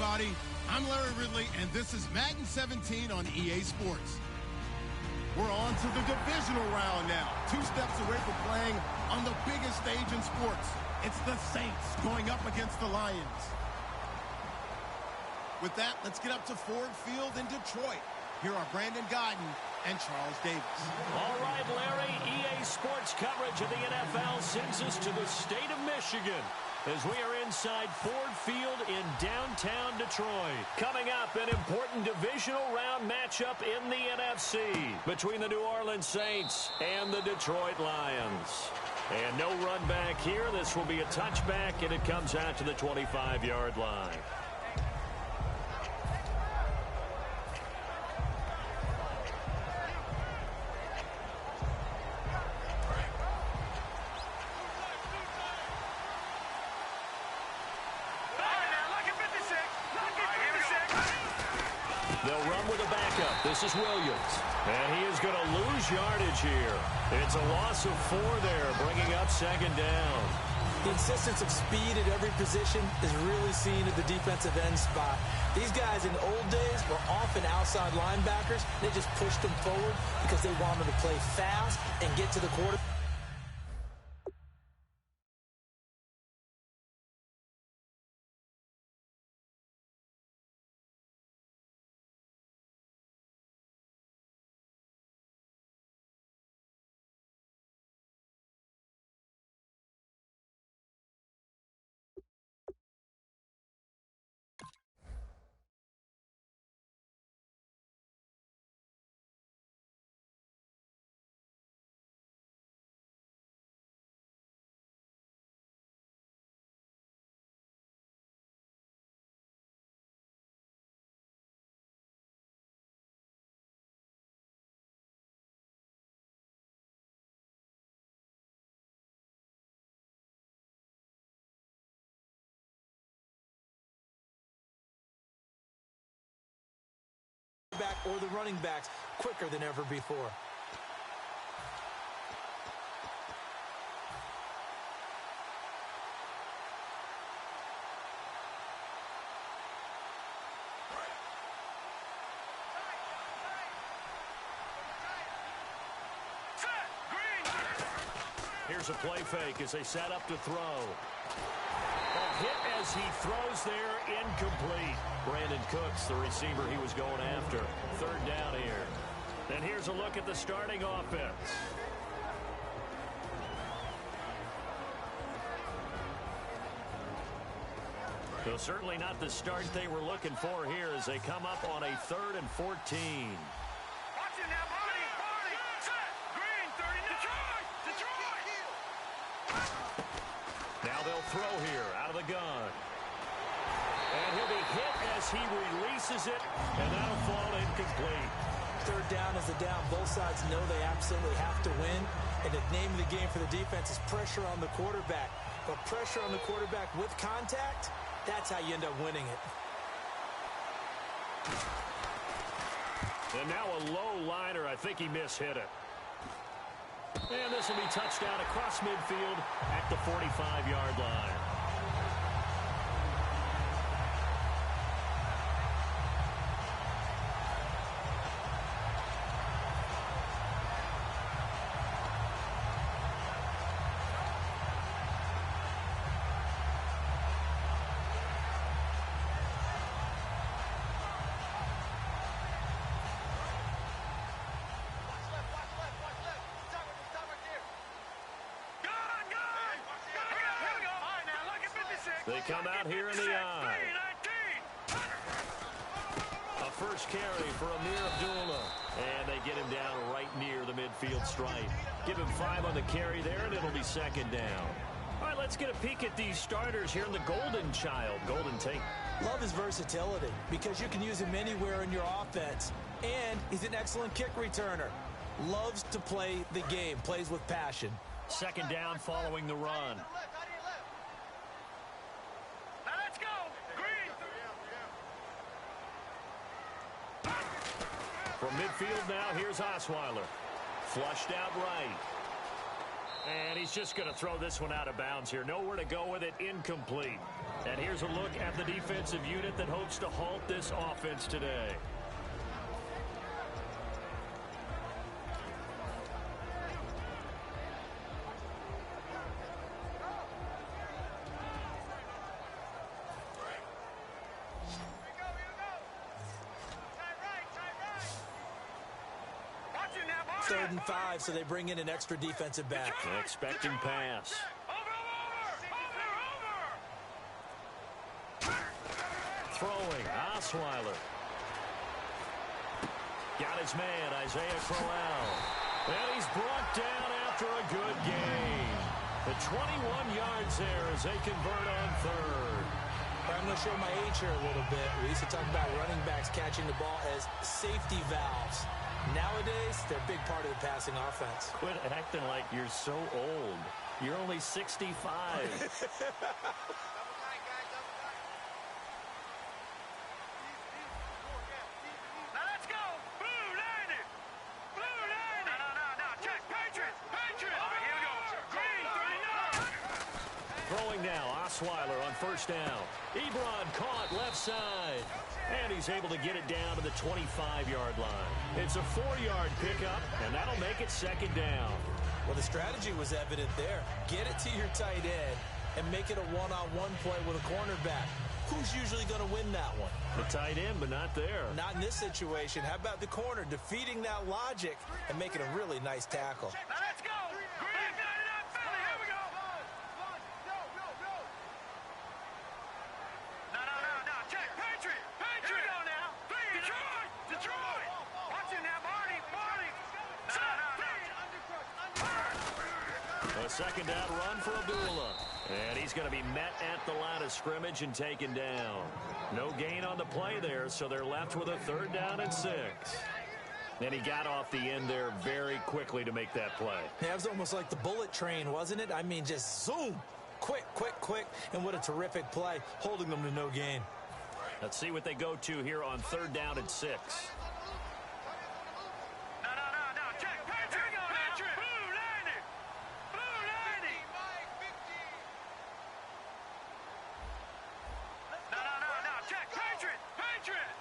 everybody. I'm Larry Ridley, and this is Madden 17 on EA Sports. We're on to the divisional round now. 2 steps away from playing on the biggest stage in sports. It's the Saints going up against the Lions. With that, let's get up to Ford Field in Detroit. Here are Brandon Godden and Charles Davis. All right, Larry, EA Sports coverage of the NFL sends us to the state of Michigan as we are inside Ford Field in downtown Detroit. Coming up, an important divisional round matchup in the NFC between the New Orleans Saints and the Detroit Lions. And no run back here. This will be a touchback, and it comes out to the 25-yard line. They'll run with a backup. This is Williams. And he is going to lose yardage here. It's a loss of 4 there, bringing up second down. The insistence of speed at every position is really seen at the defensive end spot. These guys in the old days were often outside linebackers. They just pushed them forward because they wanted to play fast and get to the quarterback. Or the running backs quicker than ever before. Here's a play fake as they set up to throw. A hit as he throws there, incomplete. Brandon Cooks, the receiver he was going after. 3rd down here. And here's a look at the starting offense. So certainly not the start they were looking for here as they come up on a 3rd and 14. Watch it now, Marty. Set. Green, 39. Detroit. Now they'll throw here out of the gun. And he'll be hit as he releases it, and that'll fall incomplete. 3rd down is the down. Both sides know they absolutely have to win. And the name of the game for the defense is pressure on the quarterback. But pressure on the quarterback with contact, that's how you end up winning it. And now a low liner. I think he mishit it. And this will be touchdown across midfield at the 45-yard line. They come out here in the eye. A first carry for Amir Abdullah. And they get him down right near the midfield stripe. Give him 5 on the carry there, and it'll be second down. All right, let's get a peek at these starters here in the Golden Child. Golden Tate. Love his versatility because you can use him anywhere in your offense. And he's an excellent kick returner. Loves to play the game. Plays with passion. Second down following the run. From midfield now, here's Osweiler. Flushed out right. And he's just going to throw this one out of bounds here. Nowhere to go with it, incomplete. And here's a look at the defensive unit that hopes to halt this offense today. Third and 5, so they bring in an extra defensive back. Expecting pass. Throwing, Osweiler. Got his man, Isaiah Crowell. And he's brought down after a good gain. The 21 yards there as they convert on third. I'm going to show my age here a little bit. We used to talk about running backs catching the ball as safety valves. Nowadays, they're a big part of the passing offense. Quit acting like you're so old. You're only 65. Throwing now, Osweiler on first down. Ebron caught left side. And he's able to get it down to the 25-yard line. It's a 4-yard pickup, and that'll make it second down. Well, the strategy was evident there. Get it to your tight end and make it a one-on-one play with a cornerback. Who's usually going to win that one? The tight end, but not there. Not in this situation. How about the corner defeating that logic and making a really nice tackle? Now let's go. Green, Philly, here we go. No. Check. Patriot. Here we go now. Detroit. Watch it now, Marty. No. A second down run for Abdullah. And he's going to be met at the line of scrimmage and taken down. No gain on the play there, so they're left with a third down and 6. And he got off the end there very quickly to make that play. Yeah, it was almost like the bullet train, wasn't it? I mean, just zoom. Quick. And what a terrific play, holding them to no gain. Let's see what they go to here on third down and 6. No. Check. Patriot. Blue 90. No. Check. Patriot.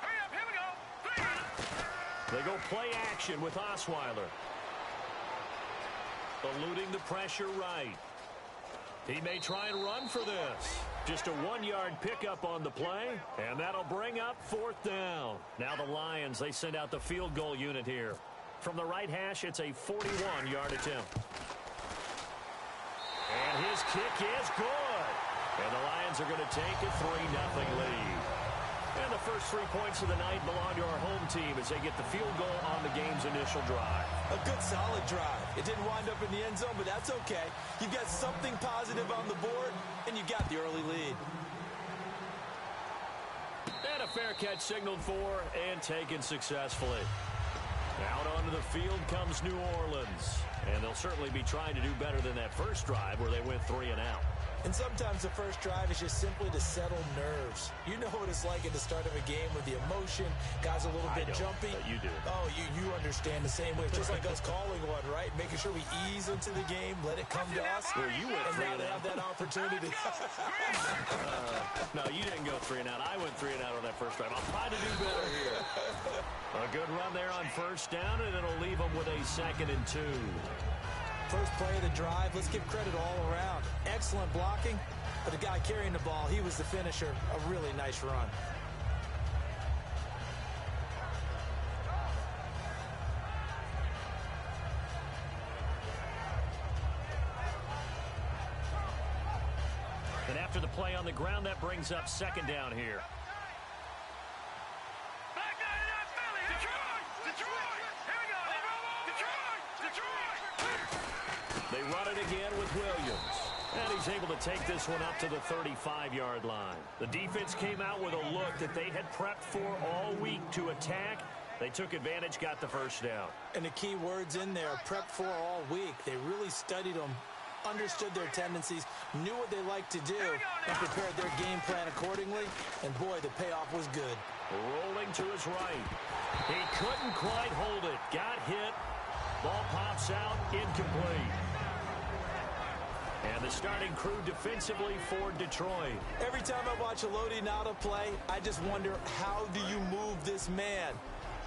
Hurry up. Here we go. They go play action with Osweiler. Eluding the pressure right. He may try and run for this. Just a 1-yard pickup on the play, and that'll bring up fourth down. Now the Lions, they send out the field goal unit here. From the right hash, it's a 41-yard attempt. And his kick is good. And the Lions are going to take a 3-0 lead. And the first 3 points of the night belong to our home team as they get the field goal on the game's initial drive. A good, solid drive. It didn't wind up in the end zone, but that's okay. You've got something positive on the board, and you got the early lead. And a fair catch signaled for and taken successfully. Out onto the field comes New Orleans. And they'll certainly be trying to do better than that first drive where they went 3 and out. And sometimes the first drive is just simply to settle nerves. You know what it's like at the start of a game with the emotion. Guys a little bit jumpy. You do. Oh, you understand the same way. Just like us calling one, right? Making sure we ease into the game, let it come to us. Well, you went and 3 now and they out. have that opportunity. No, you didn't go 3 and out. I went 3 and out on that first drive. I'll try to do better here. A good run there on first down, and it'll leave them with a 2nd and 2. First play of the drive, let's give credit all around. Excellent blocking, but the guy carrying the ball, he was the finisher. A really nice run. And after the play on the ground, that brings up 2nd down here. They run it again with Williams. And he's able to take this one up to the 35-yard line. The defense came out with a look that they had prepped for all week to attack. They took advantage, got the first down. And the key words in there, prepped for all week. They really studied them, understood their tendencies, knew what they liked to do, and prepared their game plan accordingly. And boy, the payoff was good. Rolling to his right. He couldn't quite hold it. Got hit. Ball pops out, incomplete. And the starting crew defensively for Detroit. Every time I watch a Lodi Nada play, I just wonder, how do you move this man?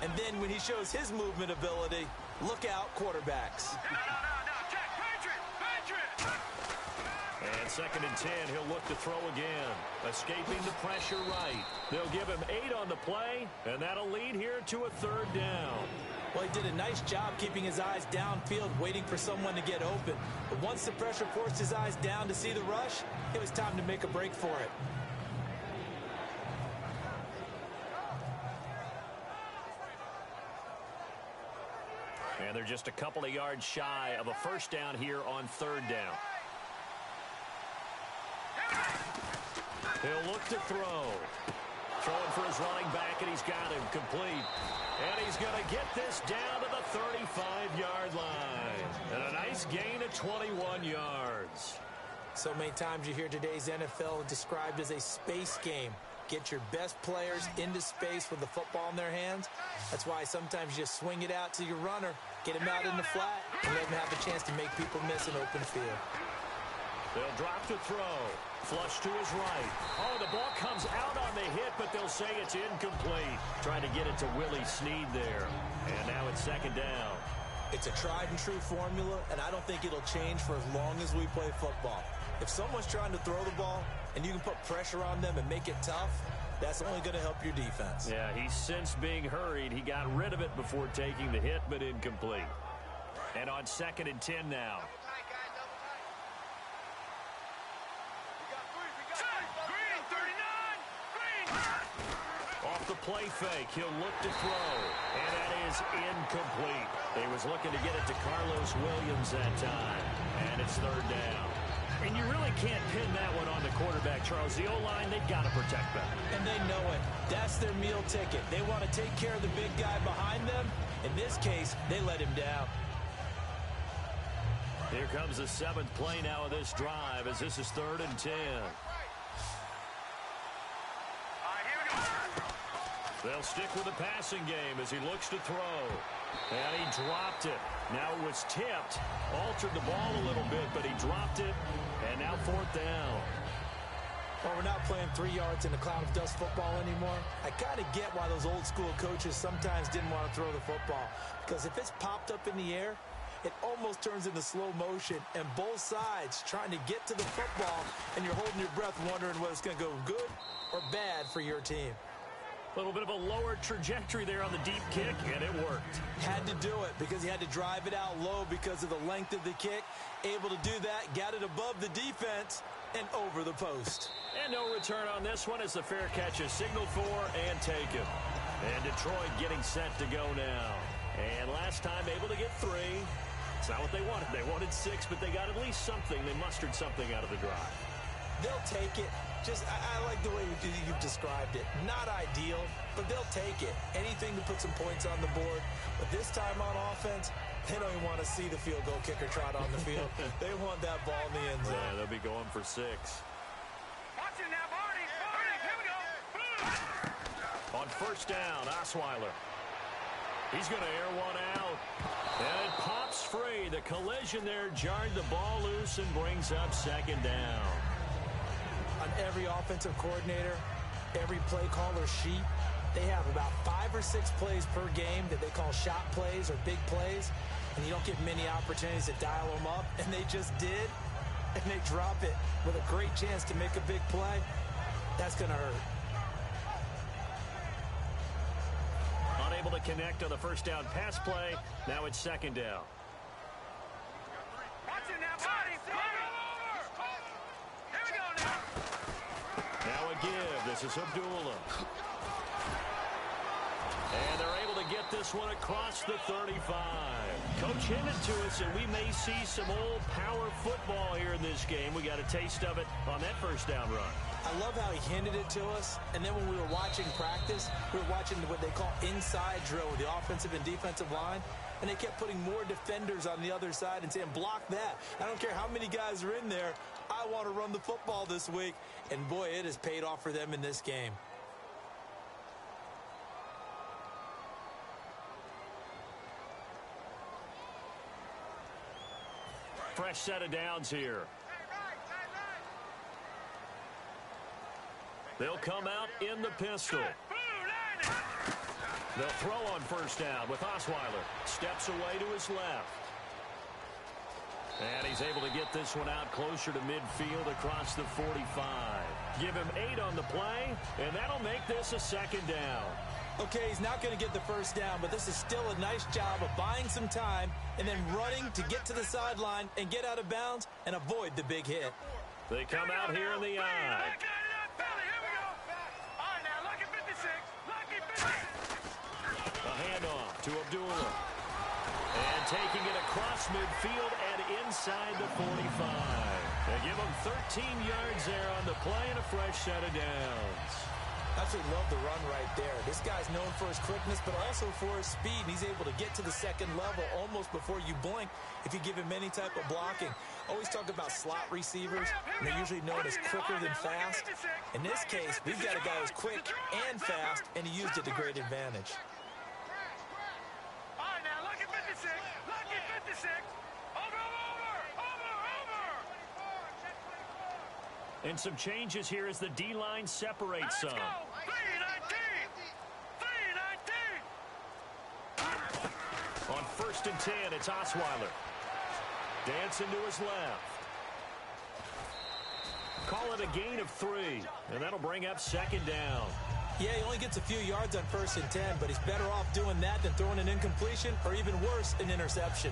And then when he shows his movement ability, look out, quarterbacks. No, check, Patriot! And 2nd and 10, he'll look to throw again. Escaping the pressure right. They'll give him 8 on the play, and that'll lead here to a 3rd down. Well, he did a nice job keeping his eyes downfield, waiting for someone to get open. But once the pressure forced his eyes down to see the rush, it was time to make a break for it. And they're just a couple of yards shy of a 1st down here on 3rd down. He'll look to throw. Throwing for his running back, and he's got him complete. And he's going to get this down to the 35-yard line. And a nice gain of 21 yards. So many times you hear today's NFL described as a space game. Get your best players into space with the football in their hands. That's why sometimes you just swing it out to your runner, get him out in the flat, and let him have a chance to make people miss an open field. They'll drop to throw. Flush to his right. Oh, the ball comes out on the hit, but they'll say it's incomplete. Trying to get it to Willie Snead there. And now it's 2nd down. It's a tried and true formula, and I don't think it'll change for as long as we play football. If someone's trying to throw the ball and you can put pressure on them and make it tough, that's only going to help your defense. Yeah, he's since being hurried. He got rid of it before taking the hit, but incomplete. And on 2nd and 10 now. Off the play fake, he'll look to throw, and that is incomplete. He was looking to get it to Carlos Williams that time, and it's 3rd down. And you really can't pin that one on the quarterback, Charles. The O-line, they've got to protect that. And they know it. That's their meal ticket. They want to take care of the big guy behind them. In this case, they let him down. Here comes the 7th play now of this drive, as this is 3rd and 10. They'll stick with the passing game as he looks to throw. And he dropped it. Now it was tipped. Altered the ball a little bit, but he dropped it. And now 4th down. Well, we're not playing 3 yards in a cloud of dust football anymore. I kind of get why those old school coaches sometimes didn't want to throw the football. Because if it's popped up in the air, it almost turns into slow motion. And both sides trying to get to the football, and you're holding your breath wondering whether it's going to go good or bad for your team. A little bit of a lower trajectory there on the deep kick, and it worked. Had to do it because he had to drive it out low because of the length of the kick. Able to do that, got it above the defense and over the post. And no return on this one as the fair catch is signaled for and taken. And Detroit getting set to go now. And last time able to get 3. It's not what they wanted. They wanted 6, but they got at least something. They mustered something out of the drive. They'll take it. I like the way you've described it. Not ideal, but they'll take it. Anything to put some points on the board. But this time on offense, they don't even want to see the field goal kicker trot on the field. They want that ball in the end zone. Yeah, they'll be going for 6. Watch it now, Barney. Here we go. On 1st down, Osweiler. He's going to air one out. And it pops free. The collision there jarred the ball loose and brings up 2nd down. On every offensive coordinator, every play caller sheet, they have about 5 or 6 plays per game that they call shot plays or big plays, and you don't get many opportunities to dial them up, and they just did, and they drop it with a great chance to make a big play. That's going to hurt. Unable to connect on the 1st down pass play. Now it's 2nd down. Watch it now, Barney. Here we go now. Now a give. This is Abdullah. And they're able to get this one across the 35. Coach hinted to us, and we may see some old power football here in this game. We got a taste of it on that 1st down run. I love how he hinted it to us, and then when we were watching practice, we were watching what they call inside drill with the offensive and defensive line, and they kept putting more defenders on the other side and saying, block that. I don't care how many guys are in there. I want to run the football this week. And, boy, it has paid off for them in this game. fresh set of downs here. They'll come out in the pistol. They'll throw on first down with Osweiler. Steps away to his left. And he's able to get this one out closer to midfield across the 45. Give him 8 on the play, and that'll make this a second down. Okay, he's not going to get the first down, but this is still a nice job of buying some time and then running to get to the sideline and get out of bounds and avoid the big hit. They come out here in the eye. A handoff to Abdullah. And taking it across midfield and inside the 45. They give him 13 yards there on the play and a fresh set of downs. Absolutely love the run right there. This guy's known for his quickness, but also for his speed. And he's able to get to the second level almost before you blink if you give him any type of blocking. Always talk about slot receivers, and they're usually known as quicker than fast. In this case, we've got a guy who's quick and fast, and he used it to great advantage. And some changes here as the D-line separates some. On 1st and 10, it's Osweiler. Dancing to his left. Call it a gain of 3, and that'll bring up second down. Yeah, he only gets a few yards on 1st and 10, but he's better off doing that than throwing an incompletion or even worse, an interception.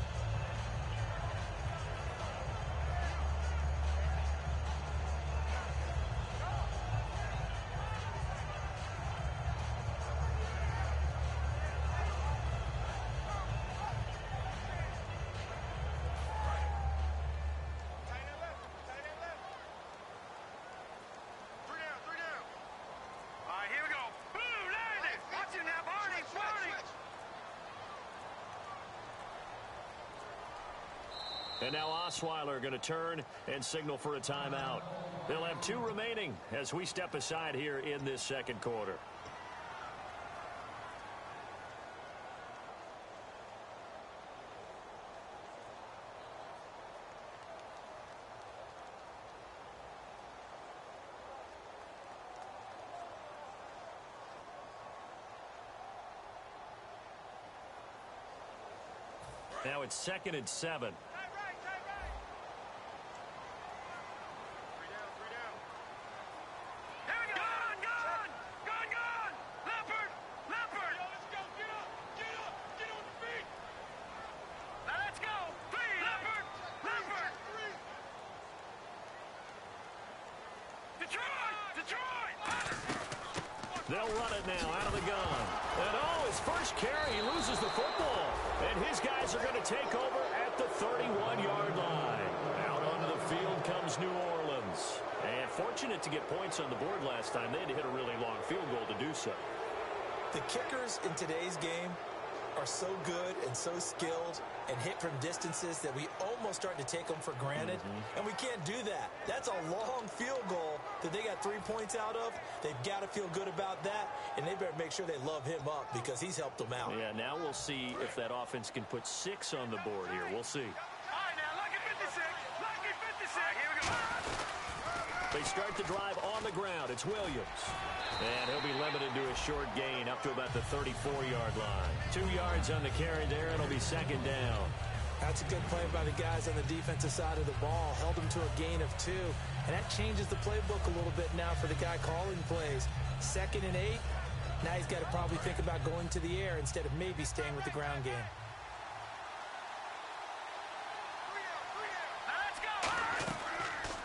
And now Osweiler going to turn and signal for a timeout. They'll have 2 remaining as we step aside here in this second quarter. Now it's 2nd and 7. They'll run it now out of the gun. And oh, his first carry, he loses the football. And his guys are going to take over at the 31-yard line. Out onto the field comes New Orleans. And fortunate to get points on the board last time. They had to hit a really long field goal to do so. The kickers in today's game are so good and so skilled and hit from distances that we almost start to take them for granted. And we can't do that. That's a long field goal that they got 3 points out of. They've got to feel good about that, and they better make sure they love him up because he's helped them out. Yeah, now we'll see if that offense can put 6 on the board here. We'll see. They start the drive on the ground. It's Williams. And he'll be limited to a short gain up to about the 34-yard line. 2 yards on the carry there. It'll be second down. That's a good play by the guys on the defensive side of the ball. Held them to a gain of 2. And that changes the playbook a little bit now for the guy calling plays. 2nd and 8. Now he's got to probably think about going to the air instead of maybe staying with the ground game.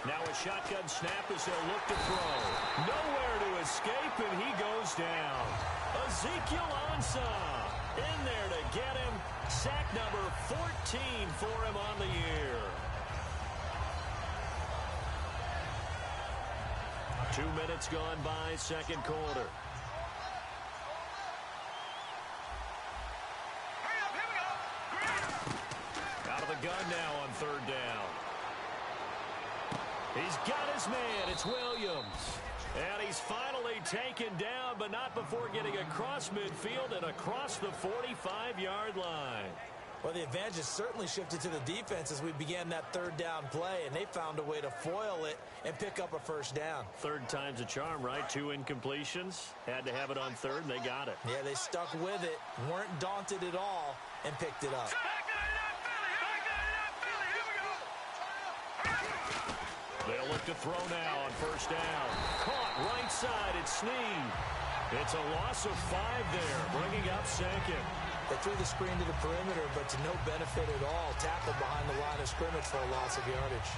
Now a shotgun snap as they'll look to throw. Nowhere to escape, and he goes down. Ezekiel Ansah in there to get him. Sack number 14 for him on the year. 2 minutes gone by, second quarter. Out of the gun now on 3rd down. He's got his man. It's Williams. And he's finally taken down, but not before getting across midfield and across the 45-yard line. Well, the advantage has certainly shifted to the defense as we began that third down play, and they found a way to foil it and pick up a first down. Third time's a charm, right? 2 incompletions. Had to have it on third, and they got it. Yeah, they stuck with it, weren't daunted at all, and picked it up. They'll look to throw now on first down. Caught right side, it's Snead. It's a loss of 5 there, bringing up second. They threw the screen to the perimeter, but to no benefit at all. Tackled behind the line of scrimmage for a loss of yardage.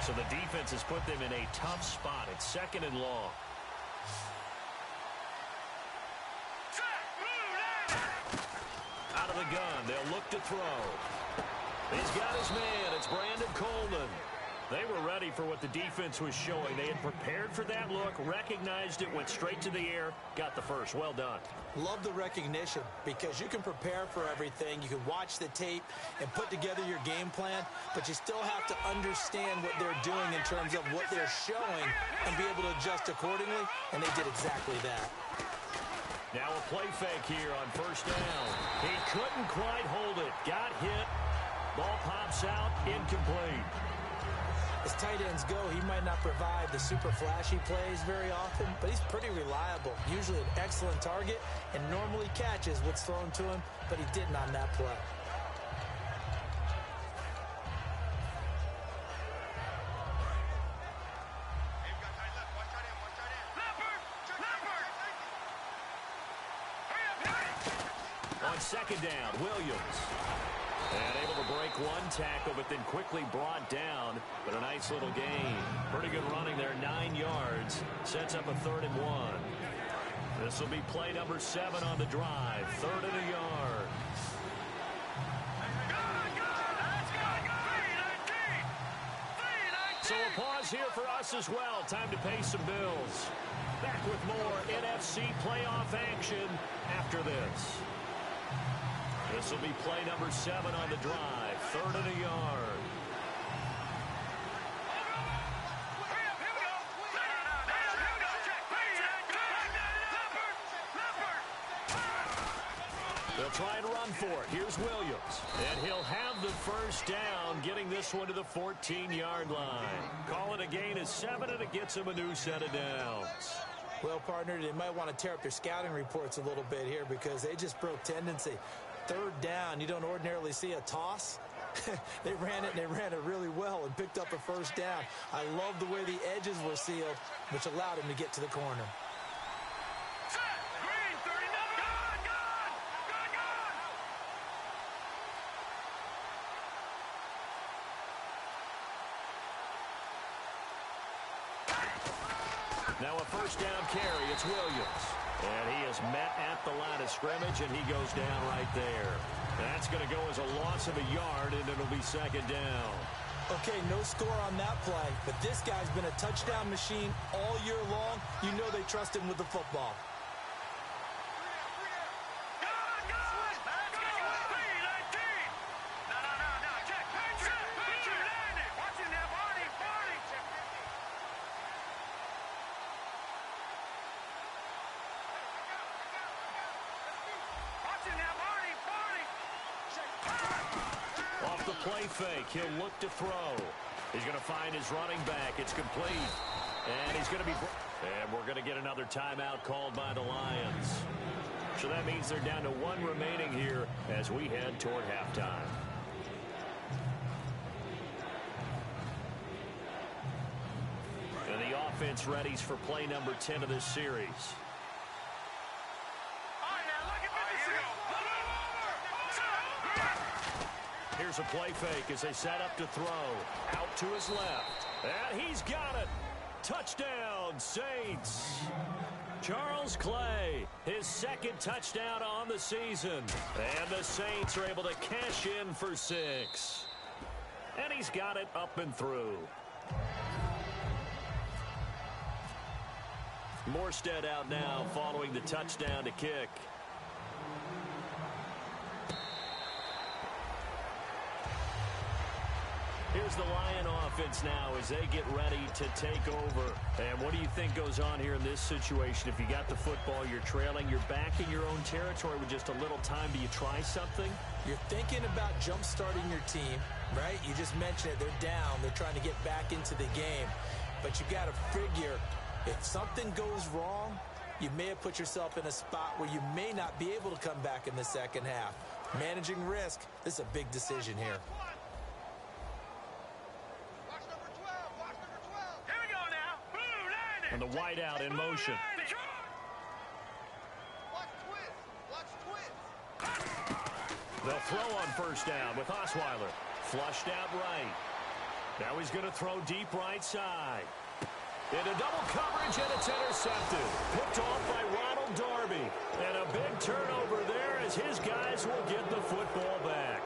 So the defense has put them in a tough spot. It's second and long. Out of the gun, they'll look to throw. He's got his man. It's Brandon Coleman. They were ready for what the defense was showing. They had prepared for that look, recognized it, went straight to the air, got the first. Well done. Love the recognition because you can prepare for everything. You can watch the tape and put together your game plan, but you still have to understand what they're doing in terms of what they're showing and be able to adjust accordingly, and they did exactly that. Now a play fake here on first down. He couldn't quite hold it. Got hit. Ball pops out, incomplete. As tight ends go, he might not provide the super flashy plays very often, but he's pretty reliable. Usually an excellent target and normally catches what's thrown to him, but he didn't on that play. On second down, Williams. And able to break one tackle, but then quickly brought down. But a nice little gain. Pretty good running there, 9 yards. Sets up a 3rd and 1. This will be play number 7 on the drive. 3rd and a yard. So a pause here for us as well. Time to pay some bills. Back with more NFC playoff action after this. This will be play number 7 on the drive. 3rd and a yard. They'll try and run for it. Here's Williams. And he'll have the first down, getting this one to the 14-yard line. Call it a gain of 7, and it gets him a new set of downs. Well, partner, they might want to tear up their scouting reports a little bit here because they just broke tendency. 3rd down, you don't ordinarily see a toss. They ran it, and they ran it really well and picked up a first down. I love the way the edges were sealed, which allowed him to get to the corner. Now a first down carry, it's Williams. And he is met at the line of scrimmage, and he goes down right there. That's going to go as a loss of a yard, and it'll be 2nd down. Okay, no score on that play, but this guy's been a touchdown machine all year long. You know they trust him with the football. Off the play fake, he'll look to throw. He's going to find his running back. It's complete. And he's going to be... And we're going to get another timeout called by the Lions. So that means they're down to 1 remaining here as we head toward halftime. And the offense readies for play number 10 of this series. Here's a play fake as they set up to throw. Out to his left. And he's got it. Touchdown, Saints. Charles Clay, his 2nd touchdown on the season. And the Saints are able to cash in for 6. And he's got it up and through. Morstead out now following the touchdown to kick. Here's goes the Lion offense now as they get ready to take over. And what do you think goes on here in this situation? If you got the football, you're trailing, you're back in your own territory with just a little time. Do you try something? You're thinking about jump-starting your team, right? You just mentioned it. They're down. They're trying to get back into the game. But you got to figure if something goes wrong, you may have put yourself in a spot where you may not be able to come back in the second half. Managing risk, this is a big decision here. And the wide out in motion. They'll throw on first down with Osweiler. Flushed out right. Now he's going to throw deep right side. Into double coverage, and it's intercepted. Picked off by Ronald Darby. And a big turnover there as his guys will get the football back.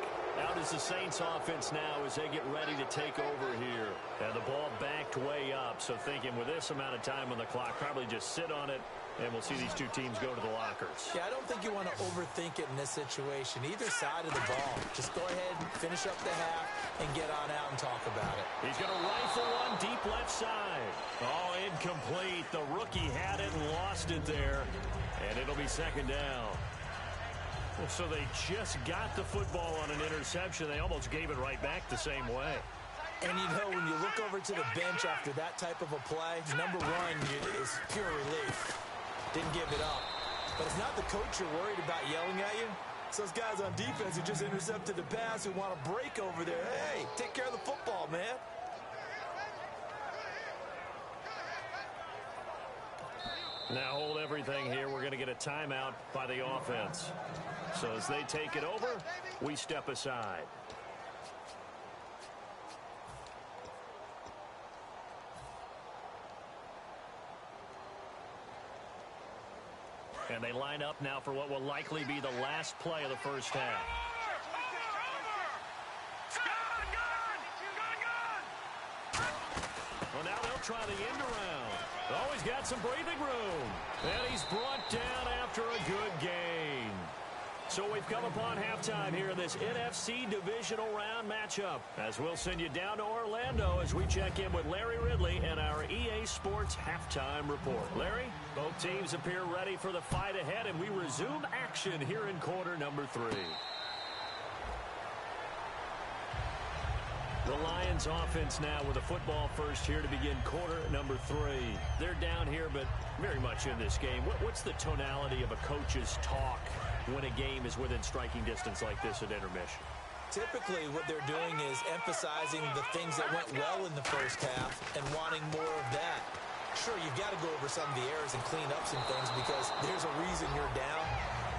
Out is the Saints offense now as they get ready to take over here. And the ball backed way up. So thinking with this amount of time on the clock, probably just sit on it, and we'll see these two teams go to the lockers. Yeah, I don't think you want to overthink it in this situation. Either side of the ball. Just go ahead and finish up the half and get on out and talk about it. He's going to rifle one deep left side. Oh, incomplete. The rookie had it and lost it there. And it'll be second down. So they just got the football on an interception. They almost gave it right back the same way. And, you know, when you look over to the bench after that type of a play, number one is pure relief. Didn't give it up. But it's not the coach you're worried about yelling at you. It's those guys on defense who just intercepted the pass who want to break over there. Hey, take care of the football, man. Now hold everything here. We're going to get a timeout by the offense. So as they take it over, we step aside. And they line up now for what will likely be the last play of the first half. Well, now they'll try the end around. Oh, he's got some breathing room. And he's brought down after a good gain. So we've come upon halftime here in this NFC divisional round matchup. As we'll send you down to Orlando as we check in with Larry Ridley and our EA Sports halftime report. Larry, both teams appear ready for the fight ahead, and we resume action here in quarter number 3. The Lions offense now with a football first here to begin quarter number 3. They're down here, but very much in this game. What's the tonality of a coach's talk when a game is within striking distance like this at intermission? Typically, what they're doing is emphasizing the things that went well in the first half and wanting more of that. Sure, you've got to go over some of the errors and clean up some things because there's a reason you're down.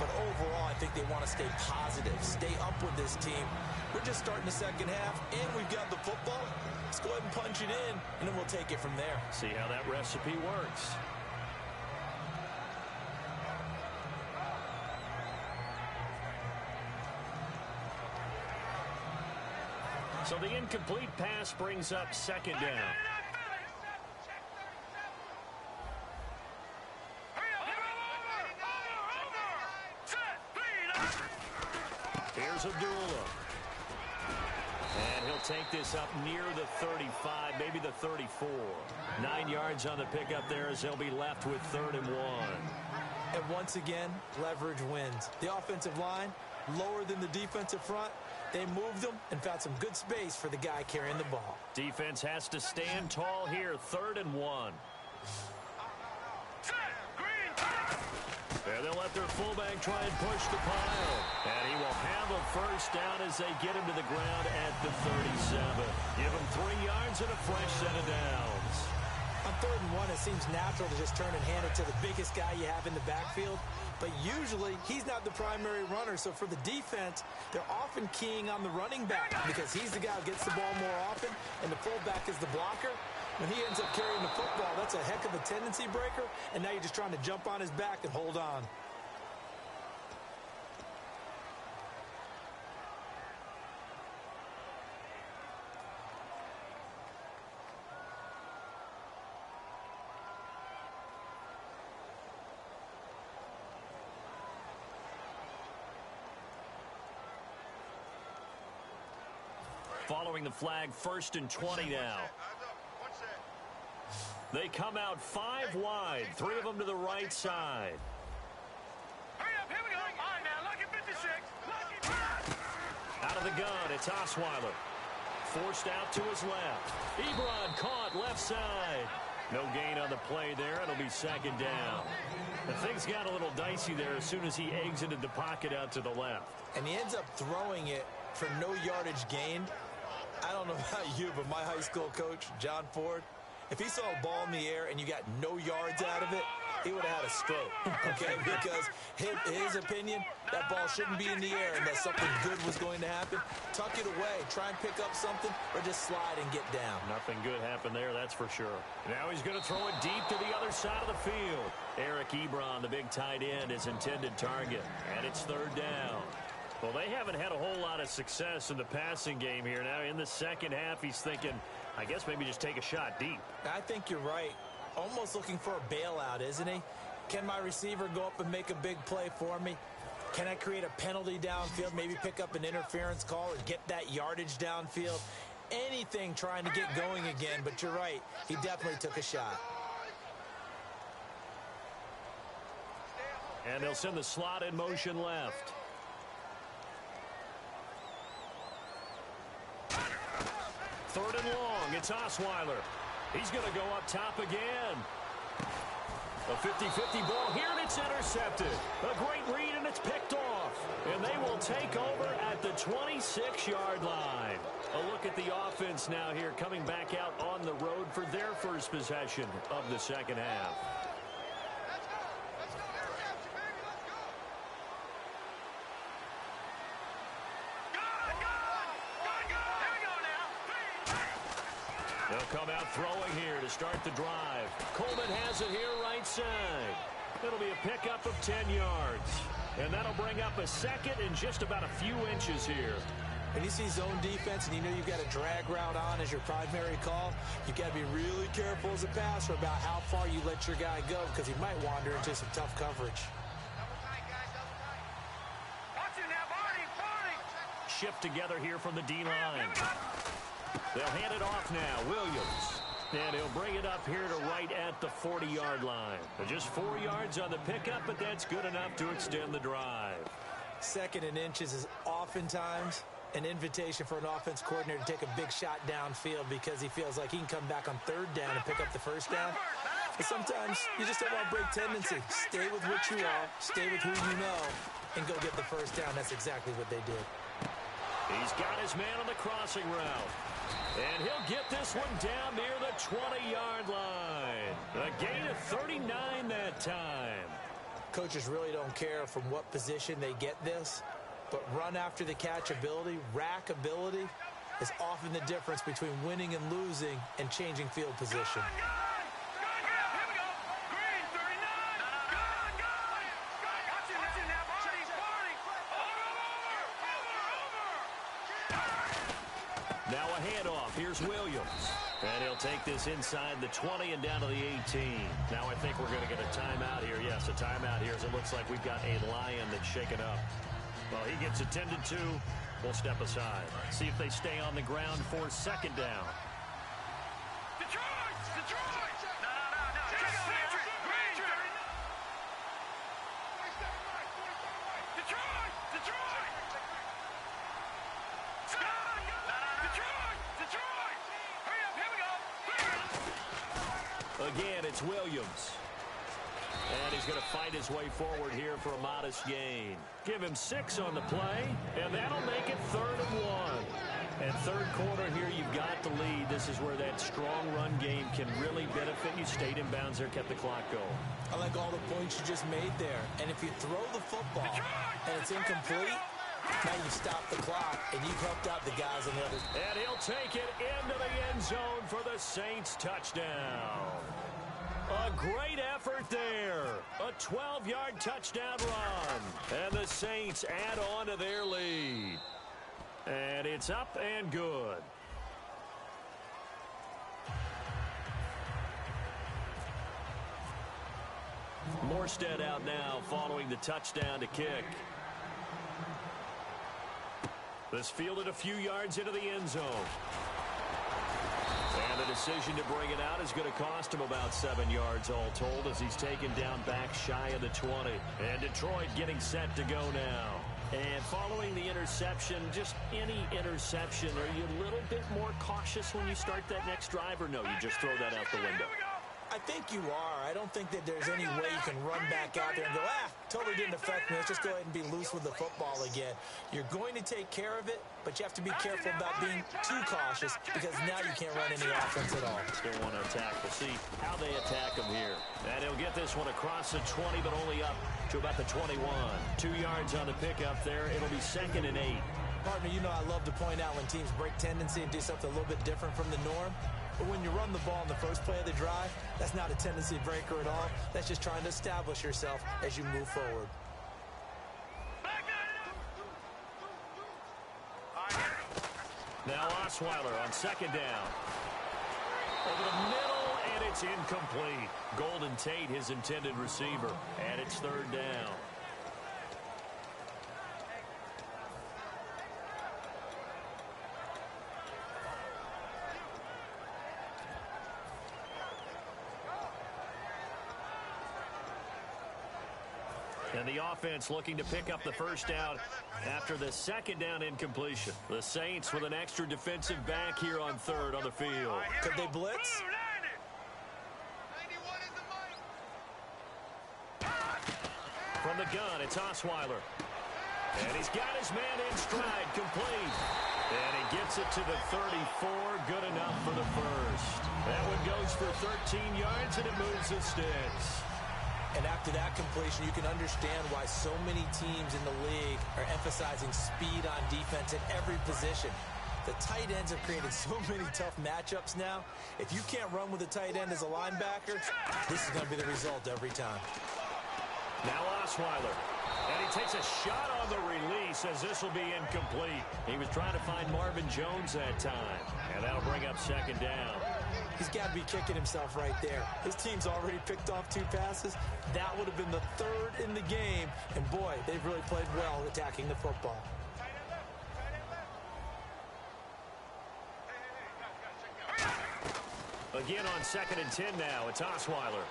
But overall, I think they want to stay positive, stay up with this team. We're just starting the second half, and we've got the football. Let's go ahead and punch it in, and then we'll take it from there. See how that recipe works. So the incomplete pass brings up second down. Here's Abdullah. And he'll take this up near the 35, maybe the 34. 9 yards on the pickup there as they'll be left with 3rd and 1. And once again, leverage wins. The offensive line, lower than the defensive front. They moved them and found some good space for the guy carrying the ball. Defense has to stand tall here, 3rd and 1. There they'll let their fullback try and push the pile. And he will have a first down as they get him to the ground at the 37. Give him 3 yards and a fresh set of downs. On 3rd and 1, it seems natural to just turn and hand it to the biggest guy you have in the backfield. But usually, he's not the primary runner. So for the defense, they're often keying on the running back because he's the guy who gets the ball more often, and the fullback is the blocker. When he ends up carrying the football, that's a heck of a tendency breaker, and now you're just trying to jump on his back and hold on. Following the flag, 1st and 20 now. They come out 5 wide, 3 of them to the right side. Hurry up, here we go. All right, now, lucky 56. Lucky. Out of the gun, it's Osweiler. Forced out to his left. Ebron caught left side. No gain on the play there. It'll be 2nd down. And things got a little dicey there as soon as he exited the pocket out to the left. And he ends up throwing it for no yardage gained. I don't know about you, but my high school coach, John Ford, if he saw a ball in the air and you got no yards out of it, he would have had a stroke, okay? Because his opinion, that ball shouldn't be in the air unless something good was going to happen. Tuck it away, try and pick up something, or just slide and get down. Nothing good happened there, that's for sure. Now he's going to throw it deep to the other side of the field. Eric Ebron, the big tight end, is intended target, and it's 3rd down. Well, they haven't had a whole lot of success in the passing game here. Now in the second half, he's thinking, I guess maybe just take a shot deep. I think you're right. Almost looking for a bailout, isn't he? Can my receiver go up and make a big play for me? Can I create a penalty downfield, maybe pick up an interference call or get that yardage downfield? Anything trying to get going again, but you're right. He definitely took a shot. And they'll send the slot in motion left. Third and long, it's Osweiler. He's going to go up top again. A 50-50 ball here, and it's intercepted. A great read, and it's picked off. And they will take over at the 26-yard line. A look at the offense now here, coming back out on the road for their first possession of the second half. They'll come out throwing here to start the drive. Coleman has it here right side. It'll be a pickup of 10 yards. And that'll bring up a 2nd and just about a few inches here. When you see zone defense and you know you've got a drag route on as your primary call, you've got to be really careful as a passer about how far you let your guy go because he might wander into some tough coverage. Shift together here from the D-line. They'll hand it off now. Williams. And he'll bring it up here to right at the 40-yard line. Just 4 yards on the pickup, but that's good enough to extend the drive. 2nd and inches is oftentimes an invitation for an offense coordinator to take a big shot downfield because he feels like he can come back on 3rd down and pick up the 1st down. But sometimes you just don't want to break tendency. Stay with what you are, stay with who you know, and go get the 1st down. That's exactly what they did. He's got his man on the crossing route. And he'll get this one down near the 20-yard line. A gain of 39 that time. Coaches really don't care from what position they get this, but run after the catch ability, rack ability, is often the difference between winning and losing and changing field position. Now a handoff. Here's Williams. And he'll take this inside the 20 and down to the 18. Now I think we're going to get a timeout here. Yes, a timeout here as it looks like we've got a lion that's shaken up. Well, he gets attended to. We'll step aside. See if they stay on the ground for 2nd down. Detroit! Detroit! No. Patriot! Detroit! Detroit! Detroit! Hurry up, here we go! Again, it's Williams. And he's going to fight his way forward here for a modest gain. Give him 6 on the play, and that'll make it 3rd and 1. And 3rd quarter here, you've got the lead. This is where that strong run game can really benefit you. Stayed in bounds there, kept the clock going. I like all the points you just made there. And if you throw the football and it's incomplete, now you stop the clock, and you've helped out the guys on the other. And he'll take it into the end zone for the Saints touchdown. A great effort there. A 12-yard touchdown run. And the Saints add on to their lead. And it's up and good. Morstead out now following the touchdown to kick. This fielded a few yards into the end zone. And the decision to bring it out is going to cost him about 7 yards all told as he's taken down back shy of the 20. And Detroit getting set to go now. And following the interception, just any interception, are you a little bit more cautious when you start that next drive, or no, you just throw that out the window? I think you are. I don't think that there's any way you can run back out there and go, totally didn't affect me. Let's just go ahead and be loose with the football again. You're going to take care of it, but you have to be careful about being too cautious because now you can't run any offense at all. Still want to attack. We'll see how they attack him here. And he'll get this one across the 20, but only up to about the 21. 2 yards on the pickup there. It'll be 2nd and 8. Partner, you know I love to point out when teams break tendency and do something a little bit different from the norm. But when you run the ball in the first play of the drive, that's not a tendency breaker at all. That's just trying to establish yourself as you move forward. Now Osweiler on 2nd down. Over the middle, and it's incomplete. Golden Tate, his intended receiver, and it's 3rd down. And the offense looking to pick up the first down after the 2nd down incompletion. The Saints with an extra defensive back here on 3rd on the field. Could they blitz? From the gun, it's Osweiler. And he's got his man in stride, complete. And he gets it to the 34, good enough for the first. That one goes for 13 yards, and it moves the sticks. And after that completion, you can understand why so many teams in the league are emphasizing speed on defense at every position. The tight ends have created so many tough matchups now. If you can't run with a tight end as a linebacker, this is going to be the result every time. Now Osweiler. And he takes a shot on the release as this will be incomplete. He was trying to find Marvin Jones that time. And that'll bring up 2nd down. He's got to be kicking himself right there. His team's already picked off 2 passes. That would have been the 3rd in the game. And, boy, they've really played well attacking the football. Again on 2nd and 10 now. It's Osweiler.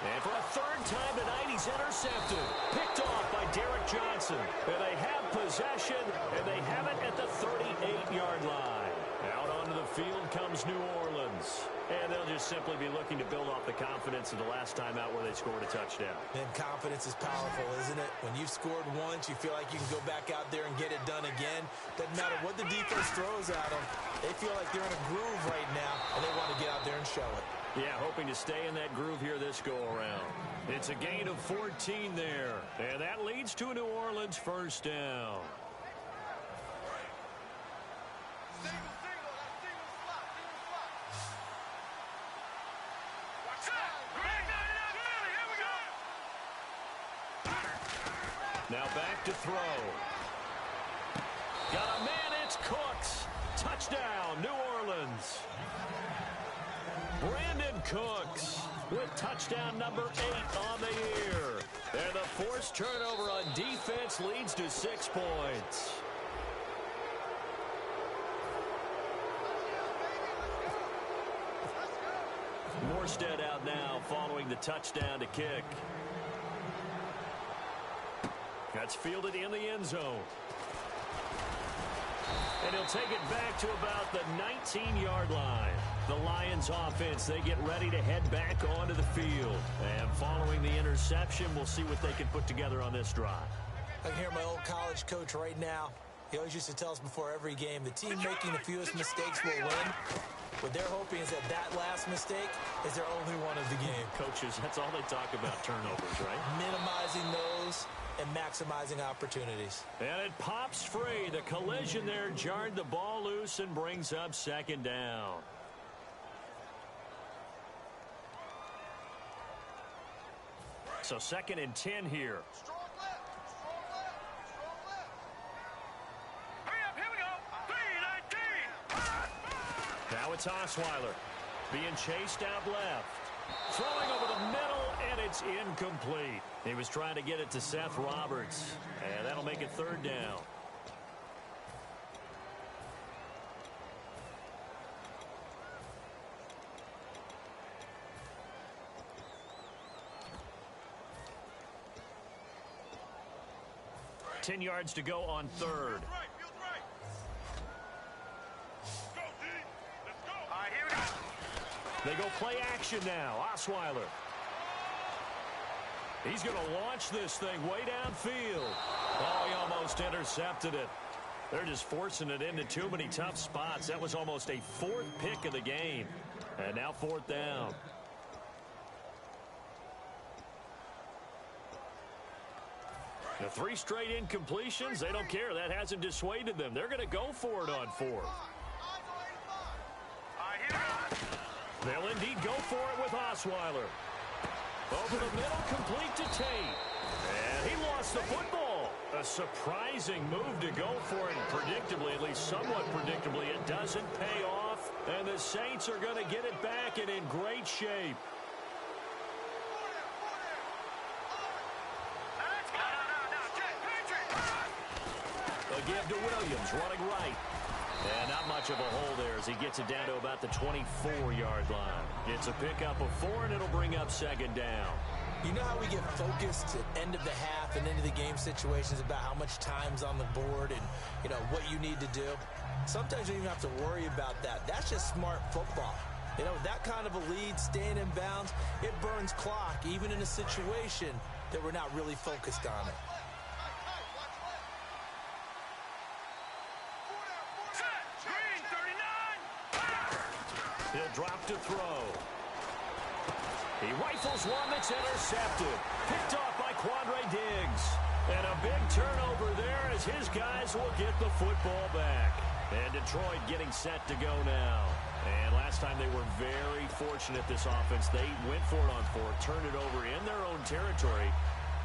And for a 3rd time tonight, he's intercepted. Picked off by Derek Johnson. And they have possession, and they have it at the 38-yard line. Out onto the field comes New Orleans. And they'll just simply be looking to build off the confidence of the last time out where they scored a touchdown. And confidence is powerful, isn't it? When you've scored once, you feel like you can go back out there and get it done again. Doesn't matter what the defense throws at them. They feel like they're in a groove right now, and they want to get out there and show it. Yeah, hoping to stay in that groove here this go-around. It's a gain of 14 there. And that leads to a New Orleans 1st down. Now back to throw. Got a man, it's Cooks. Touchdown, New Orleans. Brandon Cooks with touchdown number 8 on the year. And the forced turnover on defense leads to 6 points. Morstead out now following the touchdown to kick. That's fielded in the end zone. And he'll take it back to about the 19-yard line. The Lions offense, they get ready to head back onto the field. And following the interception, we'll see what they can put together on this drive. I can hear my old college coach right now. He always used to tell us before every game, the team making the fewest mistakes will win. What they're hoping is that last mistake is their only one of the game. Coaches, that's all they talk about, turnovers, right? Minimizing those and maximizing opportunities. And it pops free. The collision there jarred the ball loose and brings up 2nd down. So 2nd and 10 here. Now it's Osweiler being chased out left. Throwing over the middle, And it's incomplete. He was trying to get it to Seth Roberts. And that'll make it third down. Ten yards to go on third. They go play action now. Osweiler. He's going to launch this thing way downfield. Oh, he almost intercepted it. They're just forcing it into too many tough spots. That was almost a fourth pick of the game. And now fourth down. The 3 straight incompletions, they don't care. That hasn't dissuaded them. They're going to go for it on fourth. They'll indeed go for it with Osweiler. Over the middle, complete to Tate. And he lost the football. A surprising move to go for it. Predictably, at least somewhat predictably, it doesn't pay off. And the Saints are going to get it back and in great shape. A give to Williams, running right. And not much of a hole there as he gets it down to about the 24-yard line. It's a pickup of 4, and it'll bring up second down. You know how we get focused at end of the half and into the game situations about how much time's on the board and, you know, what you need to do? Sometimes you don't even have to worry about that. That's just smart football. You know, that kind of a lead, staying in bounds, it burns clock, even in a situation that we're not really focused on it. He'll drop to throw. He rifles one that's intercepted. Picked off by Quandre Diggs. And a big turnover there as his guys will get the football back. And Detroit getting set to go now. And last time they were very fortunate, this offense. They went for it on fourth, turned it over in their own territory.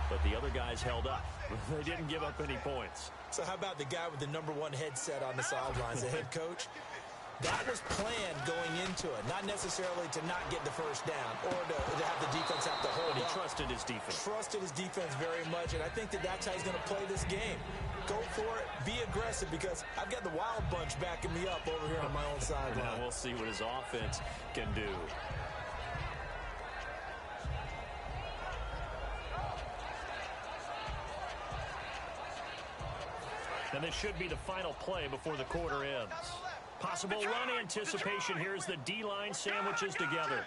But the other guys held up. They didn't give up any points. So how about the guy with the #1 headset on the sidelines, the head coach? That was planned going into it, not necessarily to not get the first down or to have the defense have to hold But he up. trusted his defense. Trusted his defense very much, and I think that that's how he's going to play this game. Go for it, be aggressive, because I've got the Wild Bunch backing me up over here on my own sideline. Now we'll see what his offense can do. And this should be the final play before the quarter ends. Possible run anticipation here as the D-line sandwiches together.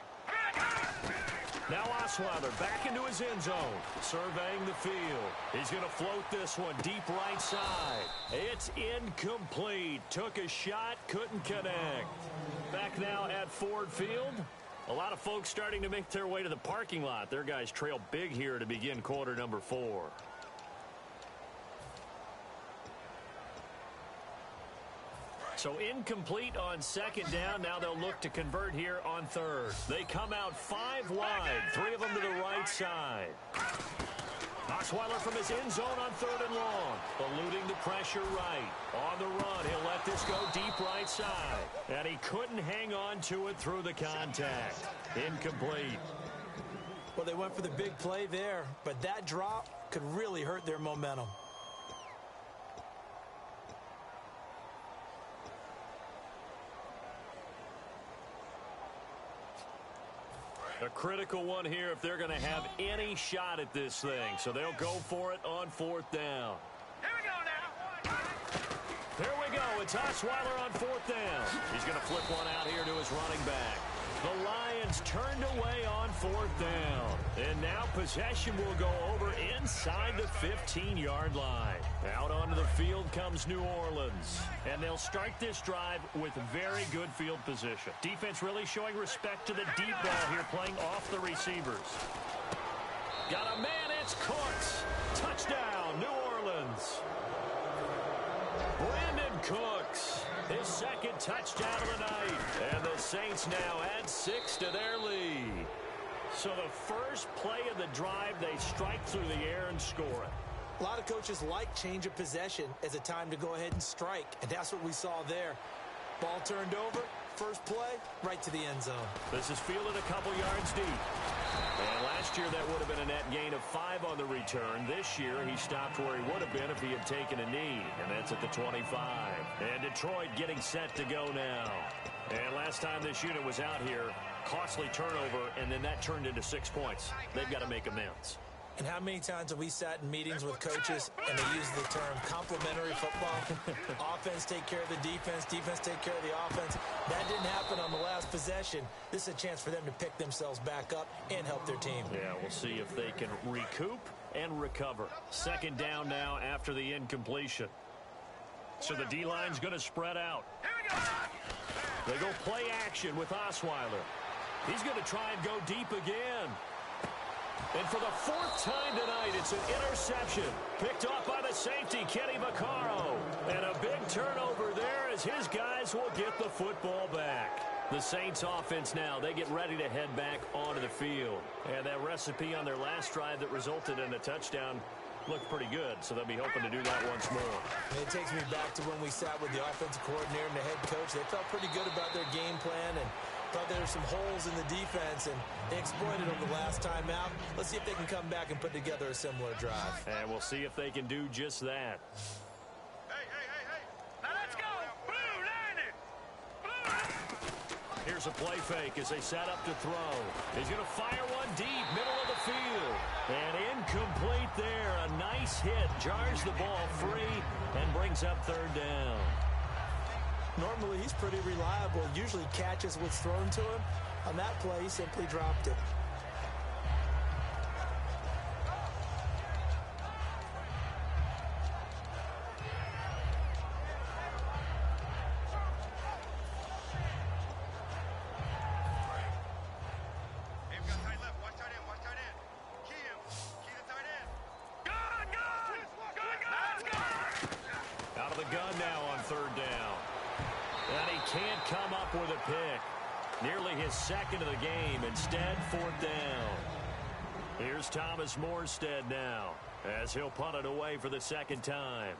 Now Osweiler back into his end zone, surveying the field. He's going to float this one deep right side. It's incomplete. Took a shot, couldn't connect. Back now at Ford Field. A lot of folks starting to make their way to the parking lot. Their guys trail big here to begin quarter number 4. So incomplete on second down. Now they'll look to convert here on third. They come out 5 wide, 3 of them to the right side. Osweiler from his end zone on third and long. Eluding the pressure right. On the run, he'll let this go deep right side. And he couldn't hang on to it through the contact. Incomplete. Well, they went for the big play there, but that drop could really hurt their momentum. A critical one here if they're going to have any shot at this thing. So they'll go for it on fourth down. Here we go now. There we go. It's Osweiler on fourth down. He's going to flip one out here to his running back. The Lions turned away on fourth down. And now possession will go over inside the 15-yard line. Out onto the field comes New Orleans. And they'll start this drive with very good field position. Defense really showing respect to the deep ball here, playing off the receivers. Got a man, it's Cooks. Touchdown, New Orleans. Brandon Cooks, his second touchdown of the night. And the Saints now add 6 to their lead. So the first play of the drive, they strike through the air and score it. A lot of coaches like change of possession as a time to go ahead and strike, and that's what we saw there. Ball turned over, first play, right to the end zone. This is fielded a couple yards deep. And last year that would have been a net gain of 5 on the return. This year he stopped where he would have been if he had taken a knee, and that's at the 25. And Detroit getting set to go now. And last time this unit was out here, costly turnover, and then that turned into 6 points. They've got to make amends. And how many times have we sat in meetings with coaches and they use the term complementary football? Offense take care of the defense, defense take care of the offense. That didn't happen on the last possession. This is a chance for them to pick themselves back up and help their team. Yeah, we'll see if they can recoup and recover. Second down now after the incompletion. So the D-line's going to spread out. They go play action with Osweiler. He's going to try and go deep again. And for the 4th time tonight, it's an interception. Picked off by the safety, Kenny Vaccaro. And a big turnover there as his guys will get the football back. The Saints offense now, they get ready to head back onto the field. And that recipe on their last drive that resulted in a touchdown looked pretty good, so they'll be hoping to do that once more. And it takes me back to when we sat with the offensive coordinator and the head coach. They felt pretty good about their game plan and thought there were some holes in the defense, and they exploited them the last time out. Let's see if they can come back and put together a similar drive. And we'll see if they can do just that. Hey. Now let's go. Blue, line it. Blue. Here's a play fake as they set up to throw. He's going to fire one deep, middle of the field. And incomplete there. A nice hit. Jars the ball free and brings up 3rd down. Normally, he's pretty reliable. Usually catches what's thrown to him. On that play, he simply dropped it. Hey, we got tight left. Watch tight end. Watch tight end. Key him. Key the tight end. Gun! Let's go! Out of the gun now on 3rd down. And he can't come up with a pick. Nearly his 2nd of the game. Instead, 4th down. Here's Thomas Morstead now as he'll punt it away for the 2nd time.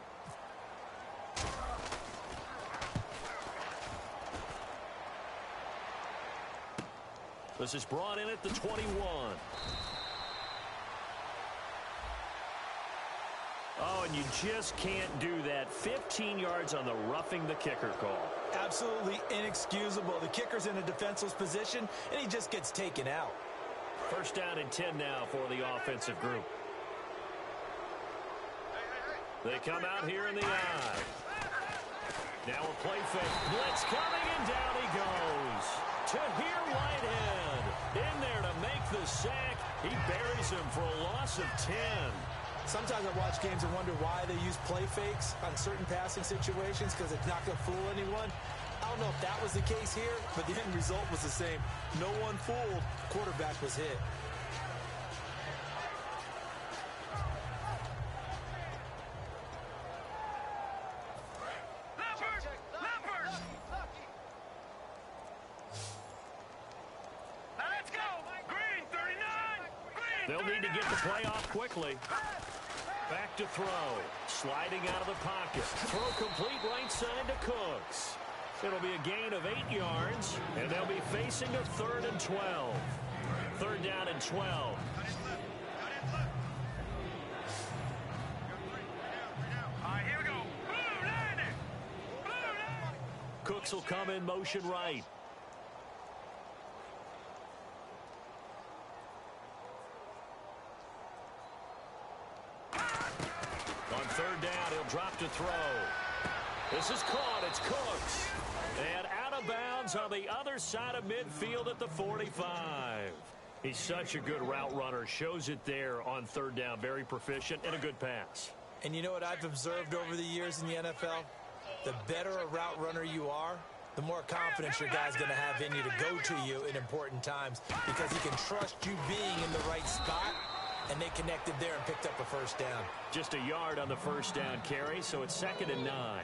This is brought in at the 21. Oh, and you just can't do that. 15 yards on the roughing the kicker call. Absolutely inexcusable. The kicker's in a defenseless position, and he just gets taken out. 1st down and 10 now for the offensive group. They come out here in the eye. Now a play fake. Blitz coming, and down he goes. Tahir Whitehead in there to make the sack. He buries him for a loss of 10. Sometimes I watch games and wonder why they use play fakes on certain passing situations because it's not going to fool anyone. I don't know if that was the case here, but the end result was the same. No one fooled. Quarterback was hit. Leopard! Now let's go! Green, 39! Green, They'll need to get the play off quickly. Back to throw. Sliding out of the pocket. Throw complete right side to Cooks. It'll be a gain of 8 yards, and they'll be facing a 3rd and 12. 3rd down and 12. Alright, here we go. Blue, line it! Blue, line! Cooks will come in motion right. On 3rd down, he'll drop to throw. This is caught. It's Cooks. And out of bounds on the other side of midfield at the 45. He's such a good route runner. Shows it there on 3rd down. Very proficient and a good pass. And you know what I've observed over the years in the NFL? The better a route runner you are, the more confidence your guy's going to have in you to go to you in important times because he can trust you being in the right spot, and they connected there and picked up a 1st down. Just a yard on the 1st down carry, so it's 2nd and 9.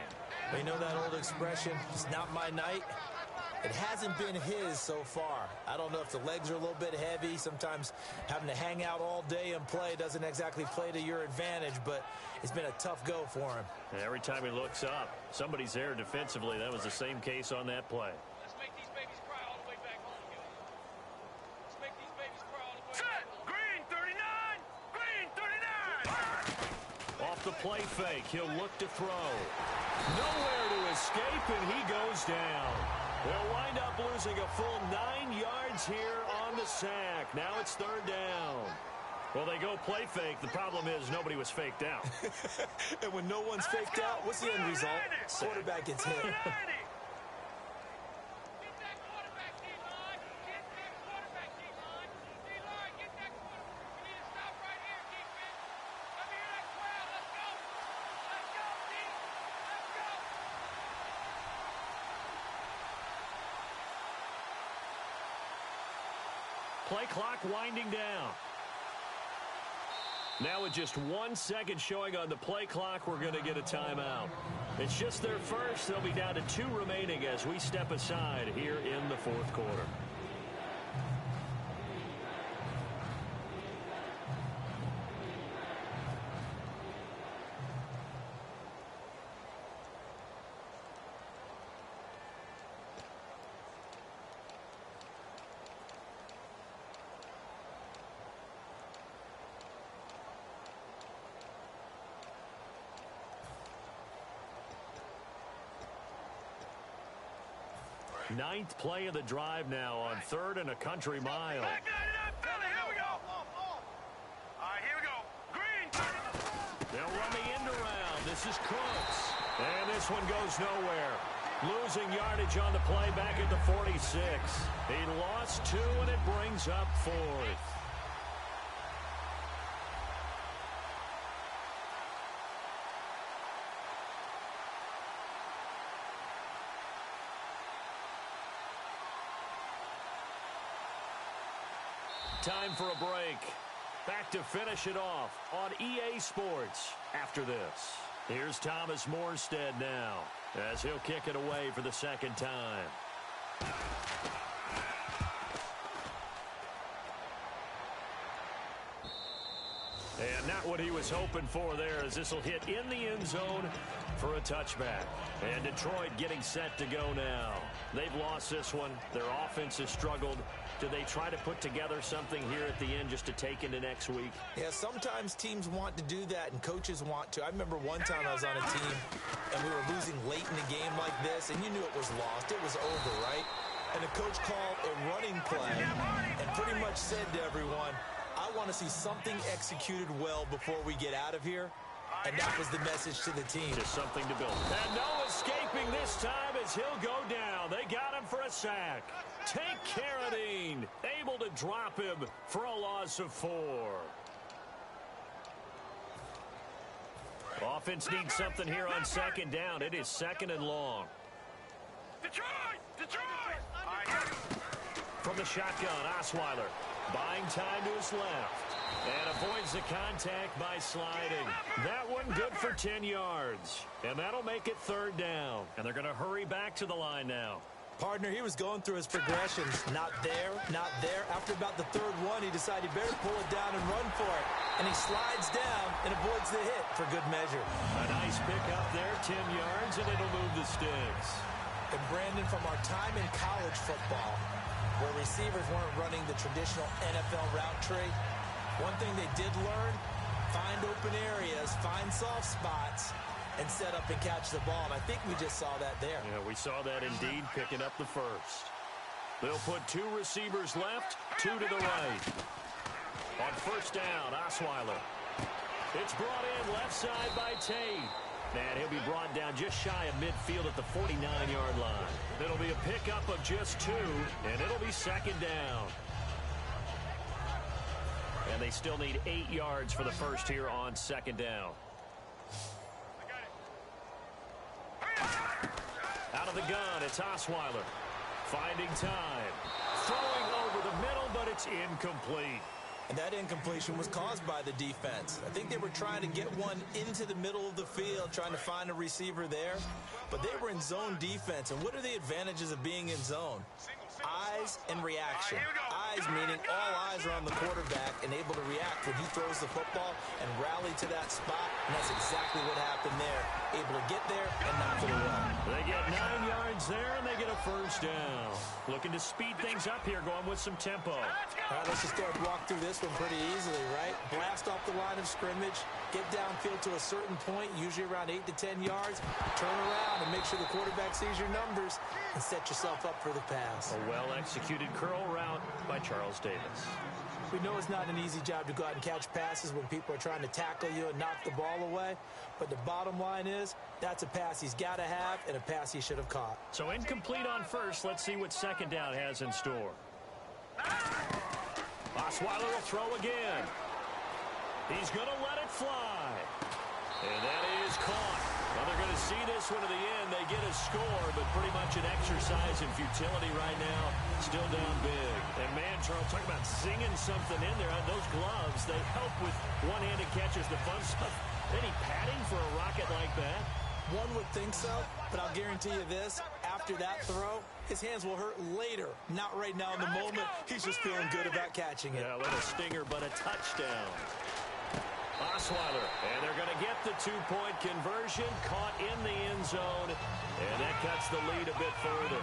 You know that old expression, it's not my night? It hasn't been his so far. I don't know if the legs are a little bit heavy. Sometimes having to hang out all day and play doesn't exactly play to your advantage, but it's been a tough go for him. And every time he looks up, somebody's there defensively. That was the same case on that play. Let's make these babies cry all the way back home, guys. Let's make these babies cry all the way back home. off the play fake. He'll look to throw. Nowhere to escape, and he goes down. They'll wind up losing a full 9 yards here on the sack. Now it's third down. Well, they go play fake. The problem is nobody was faked out. And when no one's faked out, what's the end result? Quarterback gets hit. Play clock winding down. Now with just 1 second showing on the play clock, we're going to get a timeout. It's just their first. They'll be down to 2 remaining as we step aside here in the fourth quarter. Ninth play of the drive now on 3rd and a country mile. Back it up, Philly. Here we go. All right, here we go. Green. They'll run the end around. This is Cooks. And this one goes nowhere. Losing yardage on the play back at the 46. He lost 2, and it brings up 4th. Time for a break. Back to finish it off on EA Sports after this. Here's Thomas Morstead now as he'll kick it away for the second time. And not what he was hoping for there, as this will hit in the end zone for a touchback. And Detroit getting set to go now. They've lost this one. Their offense has struggled. Do they try to put together something here at the end just to take into next week? Yeah, sometimes teams want to do that and coaches want to. I remember one time I was on a team and we were losing late in a game like this, and you knew it was lost. It was over, right? And the coach called a running play and pretty much said to everyone, I want to see something executed well before we get out of here. And that was the message to the team. Just something to build. And no escaping this time as he'll go down. They got him for a sack. Take Carradine, able to drop him for a loss of 4. Offense needs something here on second down. It is 2nd and long. Detroit! Detroit! From the shotgun, Osweiler buying time to his left. And avoids the contact by sliding. That one good for 10 yards. And that'll make it 3rd down. And they're going to hurry back to the line now. Partner, he was going through his progressions. Not there, not there. After about the 3rd one, he decided he better pull it down and run for it. And he slides down and avoids the hit for good measure. A nice pick up there, 10 yards, and it'll move the sticks. And Brandon, from our time in college football, where receivers weren't running the traditional NFL route tree, one thing they did learn, find open areas, find soft spots, and set up and catch the ball. And I think we just saw that there. Yeah, we saw that indeed, picking up the first. They'll put 2 receivers left, 2 to the right. On 1st down, Osweiler. It's brought in left side by Tate. And he'll be brought down just shy of midfield at the 49-yard line. It'll be a pickup of just 2, and it'll be 2nd down. And they still need 8 yards for the first here on 2nd down. Out of the gun, it's Osweiler. Finding time. Throwing over the middle, but it's incomplete. And that incompletion was caused by the defense. I think they were trying to get one into the middle of the field, trying to find a receiver there. But they were in zone defense. And what are the advantages of being in zone? Eyes and reaction. Eyes meaning all eyes are on the quarterback and able to react when he throws the football and rally to that spot, and that's exactly what happened there. Able to get there and knock it away. They get 9 yards there, and they get a first down. Looking to speed things up here, going with some tempo. All right, let's just go ahead and walk through this one pretty easily, right? Blast off the line of scrimmage, get downfield to a certain point, usually around 8 to 10 yards, turn around and make sure the quarterback sees your numbers and set yourself up for the pass. A well-executed curl route by Charles Davis. We know it's not an easy job to go out and catch passes when people are trying to tackle you and knock the ball away, but the bottom line is that's a pass he's got to have and a pass he should have caught. So incomplete on first. Let's see what second down has in store. Osweiler will throw again. He's going to let it fly. And that is caught. Well, they're going to see this one to the end. They get a score, but pretty much an exercise in futility right now. Still down big. And man, Charles, talk about zinging something in there. Those gloves, they help with one-handed catches, the fun stuff. Any padding for a rocket like that? One would think so, but I'll guarantee you this. After that throw, his hands will hurt later. Not right now in the moment. He's just feeling good about catching it. Yeah, a little stinger, but a touchdown. Osweiler, and they're going to get the two-point conversion, caught in the end zone, and that cuts the lead a bit further.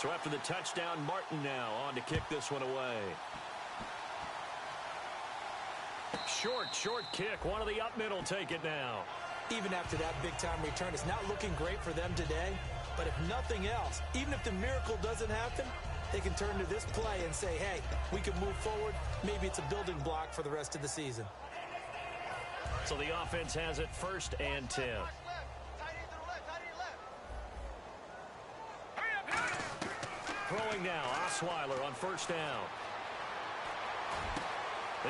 So after the touchdown, Martin now on to kick this one away. Short kick. One of the up middle take it now. Even after that big-time return, it's not looking great for them today. But if nothing else, even if the miracle doesn't happen, they can turn to this play and say, hey, we can move forward. Maybe it's a building block for the rest of the season. So the offense has it 1st and 10. Throwing now, Osweiler on 1st down.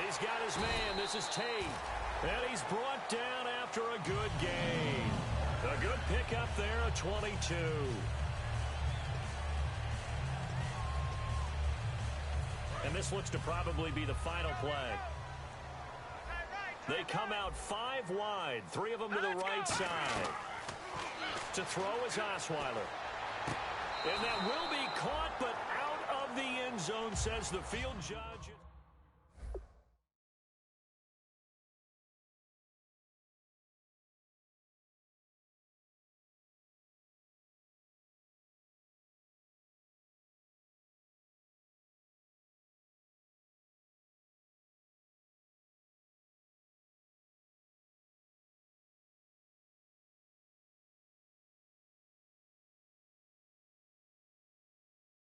He's got his man. This is Tate. And he's brought down after a good gain. A good pickup there, a 22. And this looks to probably be the final play. They come out 5 wide, 3 of them to the right side. To throw is Osweiler. And that will be caught, but out of the end zone, says the field judge.